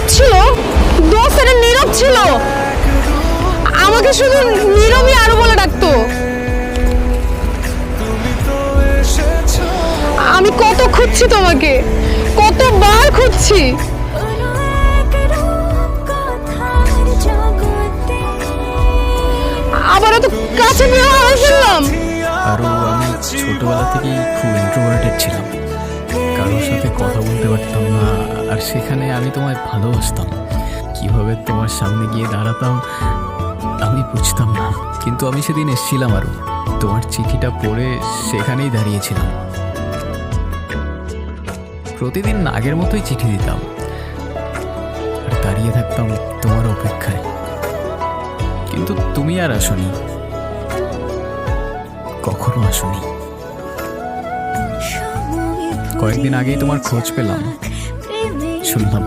নীরব ছিল, দোস্ত এটা নীরব ছিল। আমাকে শুধু নীরবই আরো বলে ডাকতো। আমি কত খুঁজছি তোমাকে, কতবার খুঁজছি। আবারও তো কাছে পেয়ে হারাই ফেললাম। আরও আমি ছোটবেলা থেকেই খুব ইন্ট্রোভার্টেড ছিলাম, কারোর সাথে কথা বলতে পারতাম না। আর সেখানে আমি তোমায় ভালোবাসতাম, কিভাবে তোমার সামনে গিয়ে দাঁড়াতাম আমি বুঝতাম না। কিন্তু আমি সেদিন এসেছিলাম আরও, তোমার চিঠিটা পড়ে সেখানেই দাঁড়িয়েছিলাম। প্রতিদিন আগের মতোই চিঠি দিতাম আর দাঁড়িয়ে থাকতাম তোমার অপেক্ষায়। কিন্তু তুমি আর আসনি, কখনো আসনি। কয়েকদিন আগেই তোমার খোঁজ পেলাম, শুনলাম